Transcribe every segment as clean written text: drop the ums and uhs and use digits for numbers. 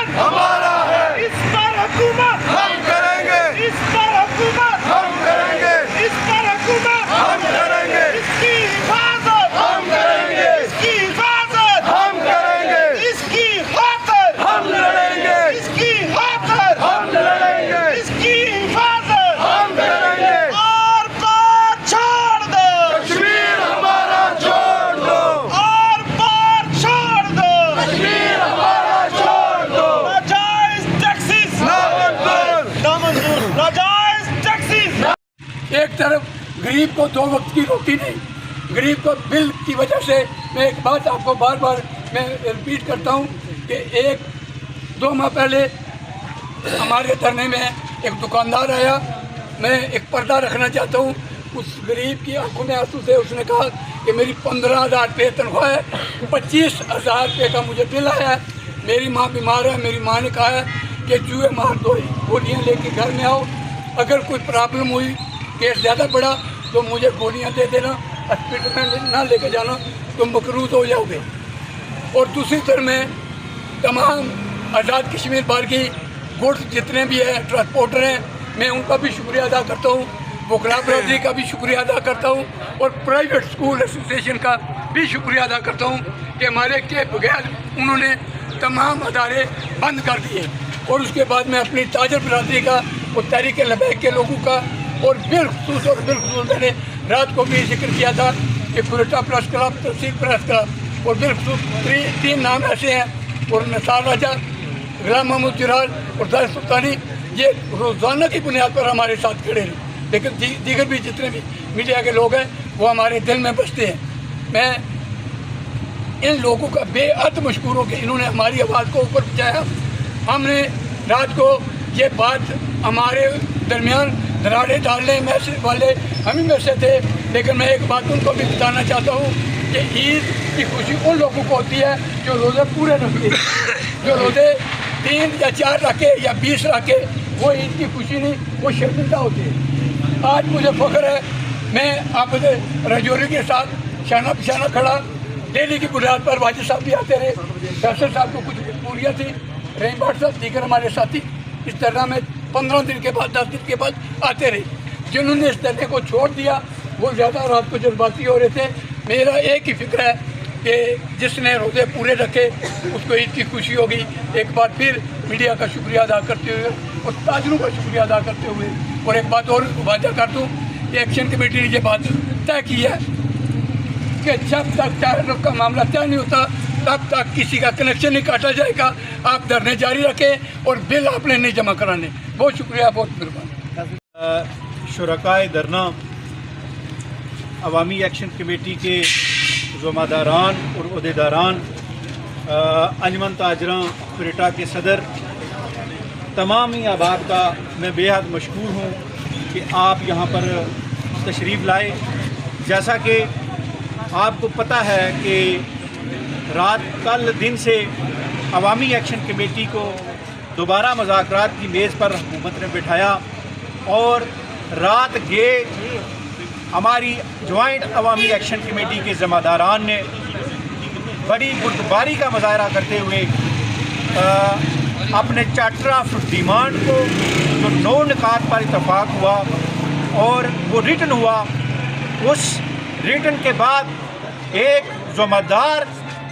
हुकूमत हमारा है, इस पर हुकूमत हम करेंगे, इस पर हुकूमत हम करेंगे, इस पर हुकूमत हम करेंगे, इसकी हिफाजत हम करेंगे, इसकी हिफाजत हम करेंगे, इसकी खातिर हम लड़ेंगे, इसकी खातिर हम लड़ेंगे, इसकी हिफाजत हम करेंगे। और पार छोड़ दो कश्मीर हमारा, छोड़ दो और पार छोड़ दो कश्मीर हमारा, छोड़ दो। नाजायज टैक्सेस नामंजूर, नाजायज टैक्सेस। एक तरफ गरीब को 2 वक्त की रोटी नहीं, गरीब को बिल की वजह से मैं एक बात आपको बार बार मैं रिपीट करता हूँ कि 1-2 माह पहले हमारे धरने में एक दुकानदार आया, मैं एक पर्दा रखना चाहता हूँ। उस गरीब की आंखों में आंसू से उसने कहा कि मेरी 15,000 रुपये तनख्वाह है, 25,000 रुपये का मुझे बिल आया है, मेरी माँ बीमार है, मेरी माँ ने कहा है कि चूहे मार दो, गोलियाँ लेके घर में आओ, अगर कोई प्रॉब्लम हुई, केस ज़्यादा बढ़ा तो मुझे गोलियाँ दे देना, हॉस्पिटल में ना लेके जाना, तुम मकरूज हो जाओगे। और दूसरी तरफ में तमाम आज़ाद कश्मीर बार की गुड्स जितने भी हैं, ट्रांसपोर्टर हैं, मैं उनका भी शुक्रिया अदा करता हूँ, वकला बरादरी का भी शुक्रिया अदा करता हूँ, और प्राइवेट स्कूल एसोसिएशन का भी शुक्रिया अदा करता हूँ कि हमारे के बगैर उन्होंने तमाम अदारे बंद कर दिए। और उसके बाद मैं अपनी ताजर बरादरी का और तहरीक लबैक के लोगों का और बिलखुसूस मैंने रात को भी जिक्र किया था कि कुरेटा प्रेस क्लब, तहसील प्रेस क्लब और बिलखुसूस 3 नाम ऐसे हैं, और निसार राजा, गुलाम महमूद जिराल और दानिश सुल्तानी, ये रोज़ाना की बुनियाद पर हमारे साथ खड़े हैं। लेकिन दीगर भी जितने भी मीडिया के लोग हैं वो हमारे दिल में बसते हैं। मैं इन लोगों का बेहद मशकूर हूँ कि इन्होंने हमारी आवाज़ को ऊपर पहुँचाया। हमने रात को ये बात हमारे दरमियान दरारें डालने मैसेज वाले हम ही में से थे, लेकिन मैं एक बात उनको भी बताना चाहता हूँ कि ईद की खुशी उन लोगों को होती है जो रोज़े पूरे रखते हैं, जो रोज़े 3 या 4 रखे या 20 रखे, वो ईद की खुशी नहीं, वो शर्मिंदा होती है। आज मुझे फ़ख्र है, मैं आप रजौरी के साथ शाना पिशाना खड़ा, डेली की बुनियाद पर वाजिद साहब भी आते रहे, फैसल साहब को कुछ पूरियाँ थी, रहीम भट्ट साहब, दीगर हमारे साथी इस तरह में 15 दिन के बाद 10 दिन के बाद आते रहे। जिन्होंने इस तरह को छोड़ दिया वो ज़्यादा रात को जज्बाती हो रहे थे। मेरा एक ही फिक्र है कि जिसने रोज़े पूरे रखे उसको ईद की खुशी होगी। एक बार फिर मीडिया का शुक्रिया अदा करते हुए और ताजरों का शुक्रिया अदा करते हुए, और एक बात और वादा कर दूँ कि एक्शन कमेटी ने ये बात तय की है कि जब तक टैरिफ का मामला तय नहीं होता तब तक किसी का कनेक्शन नहीं काटा जाएगा। आप धरने जारी रखें और बिल आपने नहीं जमा कराने। बहुत शुक्रिया, बहुत मेहरबानी। शुरकाए धरना अवामी एक्शन कमेटी के ज़िम्मेदारान और अहदेदारान, अंजमन ताजरां कुरेटा के सदर, तमाम ही अहबाब का मैं बेहद मशकूर हूँ कि आप यहाँ पर तशरीफ़ लाए। जैसा कि आपको पता है कि कल दिन से अवामी एक्शन कमेटी को दोबारा मुज़ाकरात की मेज़ पर हुकूमत ने बिठाया और रात गे हमारी जॉइंट अवामी एक्शन कमेटी के ज़िम्मेदारान ने बड़ी बुर्दबारी का मुजाहरा करते हुए अपने चार्टर ऑफ डिमांड को जो 9 निकात पर इतफाक़ हुआ और वो रिटन हुआ, उस रिटन के बाद एक ज़िम्मेदार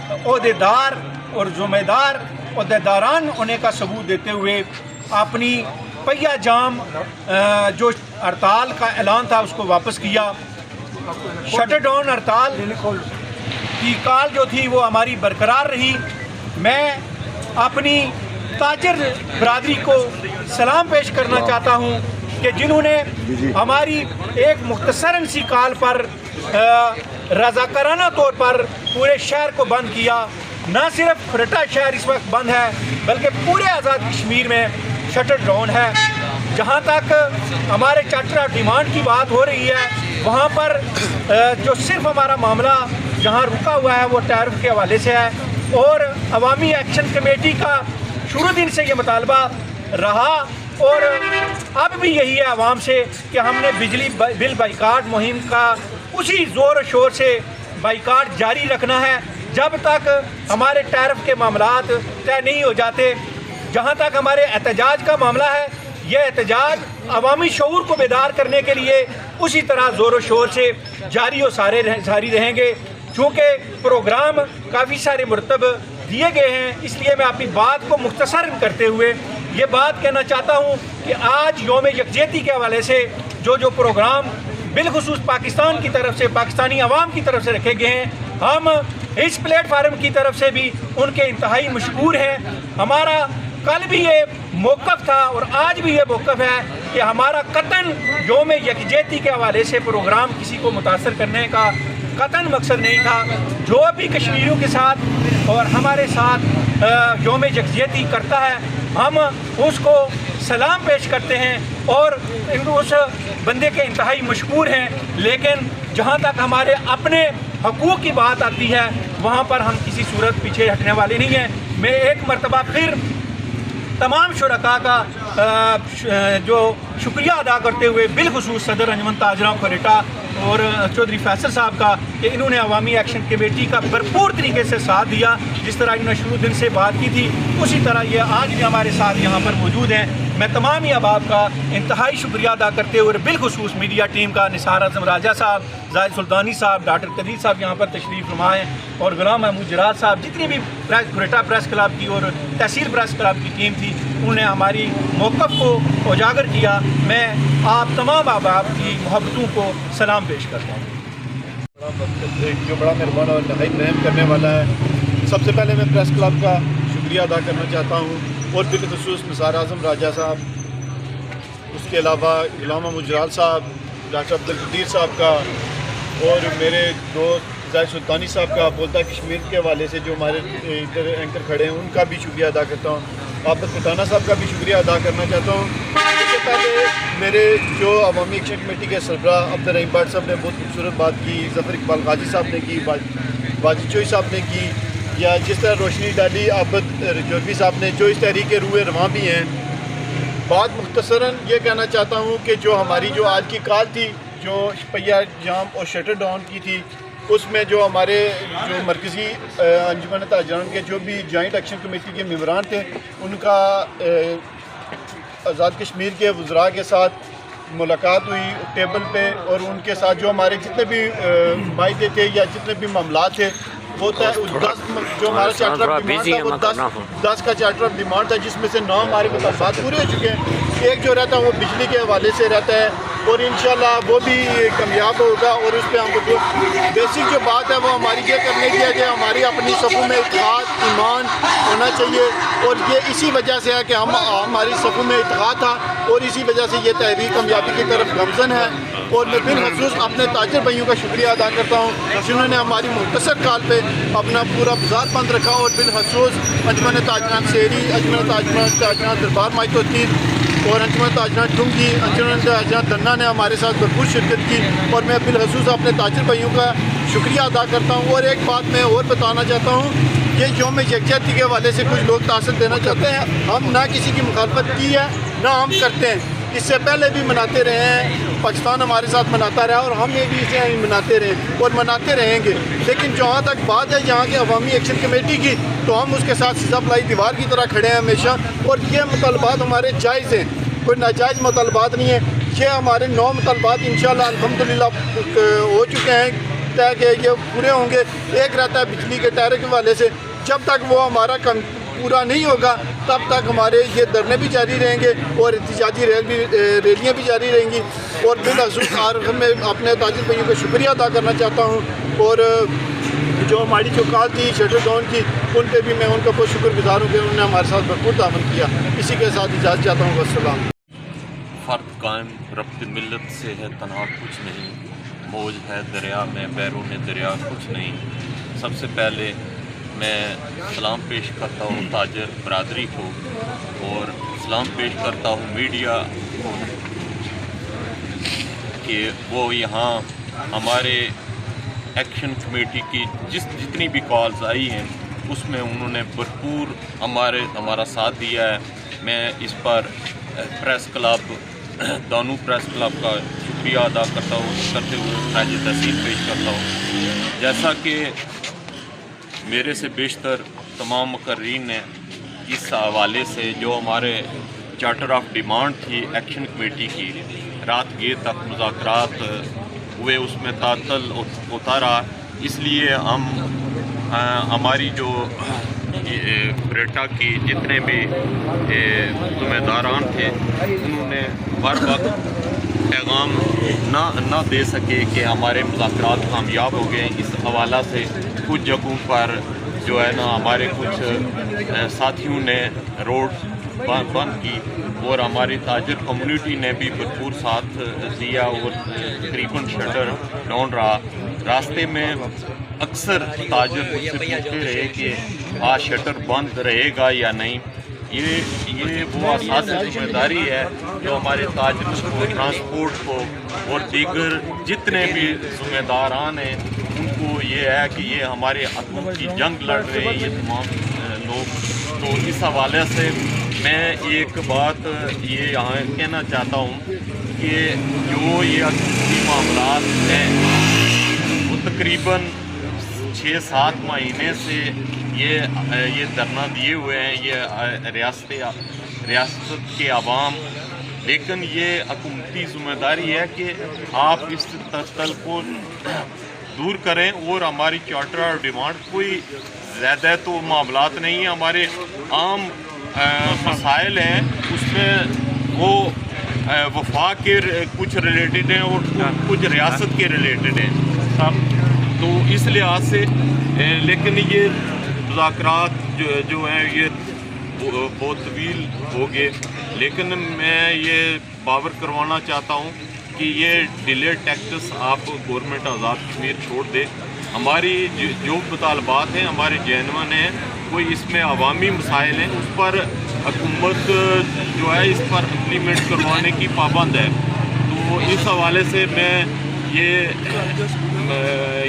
अहदेदार और ज़िम्मेदार अहदेदारान होने का सबूत देते हुए अपनी पहिया जाम जो हड़ताल का ऐलान था उसको वापस किया। शटर डाउन हड़ताल की कॉल जो थी वो हमारी बरकरार रही। मैं अपनी ताजर बरादरी को सलाम पेश करना चाहता हूँ कि जिन्होंने हमारी एक मुख्तसरन सी कॉल पर रज़ाकाराना तौर पर पूरे शहर को बंद किया। न सिर्फ कुरेटा शहर इस वक्त बंद है बल्कि पूरे आज़ाद कश्मीर में शटर डाउन है। जहाँ तक हमारे चार्टर ऑफ डिमांड की बात हो रही है वहाँ पर जो सिर्फ हमारा मामला जहाँ रुका हुआ है वो टैरिफ के हवाले से है और अवामी एक्शन कमेटी का शुरू दिन से ये मुतालबा रहा और अब भी यही है आवाम से कि हमने बिजली बिल बाइकाट मुहिम का उसी ज़ोर शोर से बाइकाट जारी रखना है जब तक हमारे टैरिफ के मामलात तय नहीं हो जाते। جہاں تک ہمارے احتجاج کا معاملہ ہے، یہ احتجاج عوامی شعور کو بیدار کرنے کے لیے اسی طرح زور و شور سے جاری و ساری رہیں گے۔ چونکہ پروگرام کافی سارے مرتب دیے گئے ہیں، اس لیے میں اپنی بات کو مختصر کرتے ہوئے یہ بات کہنا چاہتا ہوں کہ آج یوم یکجہتی کے حوالے سے جو پروگرام بالخصوص پاکستان کی طرف سے، پاکستانی عوام کی طرف سے رکھے گئے ہیں، ہم اس پلیٹ فارم کی طرف سے بھی ان کے انتہائی مشکور ہیں۔ ہمارا کل بھی یہ موقف تھا اور آج بھی یہ موقف ہے کہ ہمارا قطعاً یوم یکجہتی کے حوالے سے پروگرام کسی کو متاثر کرنے کا قطعاً مقصد نہیں تھا۔ جو بھی کشمیریوں کے ساتھ اور ہمارے ساتھ یوم یکجہتی کرتا ہے، ہم اس کو سلام پیش کرتے ہیں اور اس بندے کے انتہائی مشکور ہیں، لیکن جہاں تک ہمارے اپنے حقوق کی بات آتی ہے وہاں پر ہم کسی صورت پیچھے ہٹنے والے نہیں ہیں۔ میں ایک مرتبہ پھر تمام شرکاء کا جو شکریہ ادا کرتے ہوئے بالخصوص صدر انجمن تاجروں کوئٹہ اور چودھری فیصل صاحب کا کہ انہوں نے عوامی ایکشن کمیٹی کا بھرپور طریقے سے ساتھ دیا، جس طرح انہوں نے شروع دن سے بات کی تھی اسی طرح یہ آج بھی ہمارے ساتھ یہاں پر موجود ہیں۔ میں تمام ہی احباب کا انتہائی شکریہ ادا کرتے ہوئے بالخصوص میڈیا ٹیم کا، نثار اعظم راجہ صاحب، زاہد سلطانی صاحب، ڈاکٹر قدیر صاحب یہاں پر تشریف فرما ہیں، اور غلام محمود جراد صاحب، جتنی بھی کوئٹہ پریس کلب کی اور تحصیل پریس کلب کی ٹیم تھی، انہوں نے ہماری موقف کو اجاگر کیا۔ میں آپ تمام احباب کی محبتوں کو سلام پیش کرتا ہوں۔ جو بڑا مہربان اور نہایت رحم کرنے والا ہے، سب سے پہلے میں پریس کلب کا شکریہ ادا کرنا چاہتا ہوں، اور بالخصوص نثار اعظم راجہ صاحب، اس کے علاوہ غلام محمود جراد صاحب، ڈاکٹر عبدالقدیر صاحب کا، اور میرے دوست زاہد سلطانی صاحب کا بولتا کشمیر کے حوالے سے جو ہمارے ادھر اینکر کھڑے ہیں ان کا بھی شکریہ ادا کرتا ہوں۔ عابد فتانہ صاحب کا بھی شکریہ ادا کرنا چاہتا ہوں۔ اس سے پہلے میرے جو عوامی ایکشن کمیٹی کے سربراہ عبدالرحیم بٹ صاحب نے بہت خوبصورت بات کی، ظفر اقبال غازی صاحب نے کی، واجد چوئی صاحب نے کی، یا جس طرح روشنی ڈالی عابد جوہری صاحب نے، جو اس تحریک روح رواں بھی ہیں۔ بات مختصراً یہ کہنا چاہتا ہوں کہ جو ہماری جو آج کی کال تھی، جو پہیہ جام اور شٹر ڈاؤن کی تھی، اس میں جو ہمارے جو مرکزی انجمن تاجران کے جو بھی جوائنٹ ایکشن کمیٹی کے ممبران تھے، ان کا آزاد کشمیر کے وزراء کے ساتھ ملاقات ہوئی ٹیبل پہ، اور ان کے ساتھ جو ہمارے جتنے بھی معاہدے تھے یا جتنے بھی معاملات تھے، وہ جو ہمارا چارٹر آف ڈیمانڈ تھا وہ 10 کا چارٹر آف ڈیمانڈ تھا، جس میں سے 9 ہمارے مطالبات پورے ہو چکے ہیں۔ ایک جو رہتا ہے وہ بجلی کے حوالے سے رہتا ہے، اور انشاءاللہ وہ بھی کامیاب ہوگا، اور اس پہ ہم کو بیسک جو بات ہے وہ ہماری یہ کرنے کی ہے کہ ہماری اپنی صفوں میں اتحاد ایمان ہونا چاہیے، اور یہ اسی وجہ سے ہے کہ ہماری صفوں میں اتحاد تھا، اور اسی وجہ سے یہ تحریک کامیابی کی طرف گامزن ہے۔ اور میں بالخصوص اپنے تاجر بھائیوں کا شکریہ ادا کرتا ہوں جنہوں نے ہماری مختصر کال پہ اپنا پورا بازار بند رکھا، اور بالخصوص انجمن تاجران شہری، انجمن تاجران دربار مائت الدین اور انجمن تاجران ڈونگی، انجمن تاجران دھنا نے ہمارے ساتھ بھرپور شرکت کی، اور میں بالخصوص اپنے تاجر بھائیوں کا شکریہ ادا کرتا ہوں۔ اور ایک بات میں اور بتانا چاہتا ہوں کہ یوم یکجہتی کے حوالے سے کچھ لوگ تاثر دینا چاہتے ہیں، ہم نہ کسی کی مخالفت کی ہے نہ ہم کرتے ہیں، اس سے پہلے بھی مناتے رہے ہیں، پاکستان ہمارے ساتھ مناتا رہا، اور ہم یہ بھی اسے مناتے رہے اور مناتے رہیں گے۔ لیکن جہاں تک بات ہے یہاں کے عوامی ایکشن کمیٹی کی، تو ہم اس کے ساتھ سزا پلائی دیوار کی طرح کھڑے ہیں ہمیشہ، اور یہ مطالبات ہمارے جائز ہیں، کوئی ناجائز مطالبات نہیں ہیں۔ یہ ہمارے 9 مطالبات انشاءاللہ الحمدللہ ہو چکے ہیں طے کہ یہ پورے ہوں گے۔ ایک رہتا ہے بجلی کے ٹائر کے حوالے سے، جب تک وہ ہمارا پورا نہیں ہوگا تب تک ہمارے یہ دھرنے بھی جاری رہیں گے اور احتجاجی ریلیاں بھی جاری رہیں گی۔ اور بالخصوص میں اپنے تاجر بھائیوں کا شکریہ ادا کرنا چاہتا ہوں، اور جو ہماری جو کال تھی شٹر ڈاؤن کی، ان پہ بھی میں ان کا بہت شکر گزار ہوں کہ انہوں نے ہمارے ساتھ بھرپور تعاون کیا۔ اسی کے ساتھ اجازت چاہتا ہوں، والسلام۔ فرد قائم ربط ملت سے ہے تنہا کچھ نہیں، موج ہے دریا میں بیرون دریا کچھ نہیں۔ سب سے پہلے میں سلام پیش کرتا ہوں تاجر برادری کو، اور سلام پیش کرتا ہوں میڈیا کو کہ وہ یہاں ہمارے ایکشن کمیٹی کی جتنی بھی کالز آئی ہیں اس میں انہوں نے بھرپور ہمارا ساتھ دیا ہے۔ میں اس پر پریس کلب دانو پریس کلب کا شکریہ ادا کرتے ہوئے خراج تحسین پیش کرتا ہوں۔ جیسا کہ میرے سے بیشتر تمام مقررین نے इस हवाले से जो हमारे चार्टर ऑफ डिमांड थी एक्शन कमेटी की, रात देर तक मुज़ाकरात हुए, उसमें तातल होता रहा। इसलिए हम हमारी जो ब्रेटा की जितने भी ज़िम्मेदारान थे उन्होंने हर वक्त पैगाम ना दे सके कि हमारे मुज़ाकरात कामयाब हो गए। इस हवाला से कुछ जगहों पर जो है ना हमारे कुछ साथियों ने रोड बंद की और हमारी ताजर कम्युनिटी ने भी भरपूर साथ दिया और तकरीबन शटर डाउन रहा। रास्ते में अक्सर ताजर मुझसे पूछते रहे कि आज शटर बंद रहेगा या नहीं। ये वो असासी जिम्मेदारी है जो हमारे ताजर को, ट्रांसपोर्ट को और दीगर जितने भी ज़िम्मेदारान हैं उनको ये है कि ये हमारे हकों की जंग लड़ रहे हैं ये तमाम लोग। तो इस हवाले से मैं एक बात ये यहाँ कहना चाहता हूँ कि जो ये हकूकी मामलात हैं वो तकरीबन 6-7 महीने से ये धरना दिए हुए हैं ये रियासत के अवाम। लेकिन ये हुकूमती ज़िम्मेदारी है कि आप इस तल को दूर करें और हमारी चार्टर और डिमांड कोई ज़्यादा तो मामलात नहीं है, हमारे आम मसाइल हैं उसमें वो वफा के कुछ रिलेटेड हैं और कुछ रियासत के रिलेटेड हैं सब। तो इस लिहाज से लेकिन ये मुज़ाकरात जो हैं ये बहुत तवील हो गए। लेकिन मैं ये बावर करवाना चाहता हूँ कि ये डिले टैक्सेस आप गवर्नमेंट आज़ाद कश्मीर छोड़ दे। हमारी जो मुतालबात हैं हमारे जेनवन हैं, कोई इसमें अवामी मसाइल हैं उस पर हुकूमत जो है इस पर इम्प्लीमेंट करवाने की पाबंद है। तो इस हवाले से मैं ये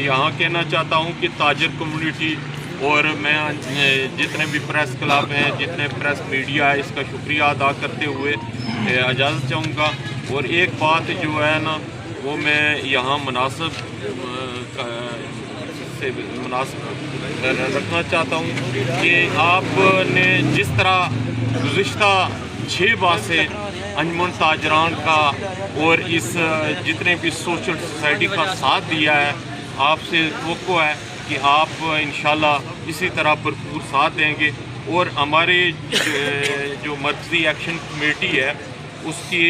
यहाँ कहना चाहता हूँ कि ताजर कम्युनिटी और मैं जितने भी प्रेस क्लब हैं, जितने प्रेस मीडिया है, इसका शुक्रिया अदा करते हुए इजाज़त चाहूँगा। और एक बात जो है ना वो मैं यहाँ मुनासिब रखना चाहता हूँ कि आपने जिस तरह गुज़िश्ता 6 माह से अंजुमन ताजरान का और इस जितने भी सोशल सोसाइटी का साथ दिया है, आपसे तवक्को है कि आप इंशाल्लाह इसी तरह भरपूर साथ देंगे। और हमारे जो मरकज़ी एक्शन कमेटी है उसकी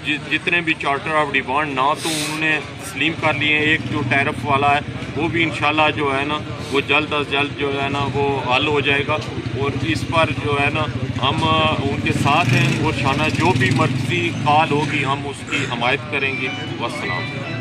जितने भी चार्टर ऑफ डिमांड ना तो उन्होंने तस्लीम कर लिए हैं, एक जो टैरिफ वाला है वो भी इंशाल्लाह जो है ना वो जल्द अज जल्द जो है ना वो हल हो जाएगा। और इस पर जो है ना हम उनके साथ हैं और शाना जो भी मरकज़ी कॉल होगी हम उसकी हमायत करेंगे। वस्सलाम।